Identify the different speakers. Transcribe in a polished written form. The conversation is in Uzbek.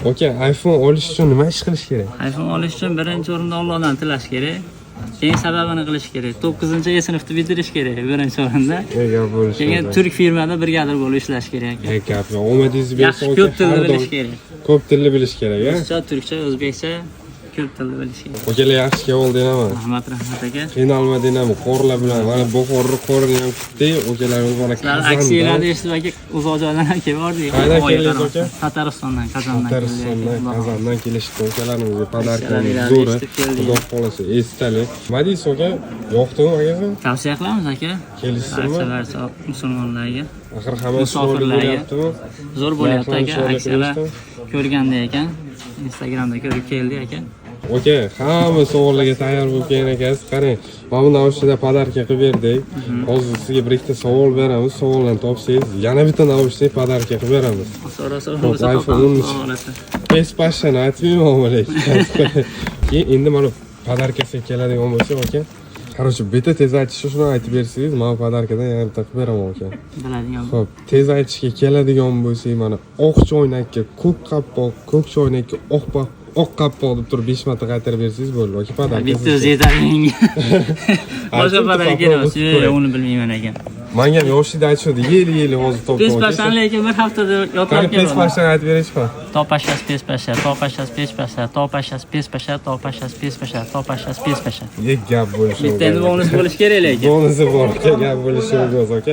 Speaker 1: Aka, iPhone olish uchun nima ish qilish kerak?
Speaker 2: iPhone olish uchun birinchi o'rinda Allohdan tilash kerak. Keyin sababini qilish kerak. 9-sinfni bitirish kerak birinchi o'rinda. Keyin turk firmada brigadir bo'lib ishlash kerak.
Speaker 1: Gap, omadingizni bersa,
Speaker 2: ko'p tilni bilish kerak.
Speaker 1: Ko'p tilni bilish kerak, a?
Speaker 2: Ruscha, turkcha, o'zbekcha ko'p tilni bilish kerak.
Speaker 1: Akalar yaxshi keldinglarmi?
Speaker 2: Rahmat aka.
Speaker 1: Qiynalmadinglarmi? Qo'rlar bilan mana bu qo'rni ham kutdik. Akalarimiz mana
Speaker 2: Sizlar aksiyalarni eshitib aka uzoq joydan kelib bordik.
Speaker 1: Qayerdan keldingiz aka?
Speaker 2: Tataristondan, Kazandan
Speaker 1: kelishdi. Akalarimizga podarkamiz zo'r. Xudo xolasa esdalik. Nima deysiz aka? Yoqdimi akaga?
Speaker 2: Tavsiya qilamiz aka.
Speaker 1: Kelishdimi?
Speaker 2: Barcha musulmonlarga.
Speaker 1: Axir hammasi bo'lyaptimi?
Speaker 2: Zo'r bo'lyapti aka. Aksiyalar ko'rganda ekan. Instagramda ko'rib keldi aka.
Speaker 1: Aka, hamma savollarga tayyor bo'lib kelgan ekansiz. Qarang, mana bu naushnikda podarka qilib berdik. Hozir sizga bir ikkita savol beramiz. Savollarni topsangiz, yana bitta naushnik podarka qilib beramiz. Pespashani aytmayman lekin. Keyin endi mana podarkasiga keladigan bo'lsa, aka, Короче, bitta tez aytishni shuni aytib bersangiz, men podarkadan yana bitta qilib beraman aka.
Speaker 2: Biladigan.
Speaker 1: Xo'p, tez aytishga keladigan bo'lsak, mana oq choynakka ko'k qopqoq, ko'k choynakka oq qopqoq deb turib 5 marta qaytarib bersangiz bo'ladi. Aka, podarka.
Speaker 2: Bitta o'zi yetadi menga. Boshqa podarka emas, uni bilmayman ekan.
Speaker 1: Menga yoshida aytishdi, yeli hozir top.
Speaker 2: Pespashani lekin bir haftada yodlab keldim.
Speaker 1: Pespashani aytib berishmi?
Speaker 2: Topashas pespasha, topashas pespasha, topashas pespasha, topashas pespasha, topashas pespasha.
Speaker 1: Gap bo'lishi.
Speaker 2: Bitta endi bonus bo'lish kerak lekin.
Speaker 1: Bonusi bor, gap bo'lishi mumkin aka.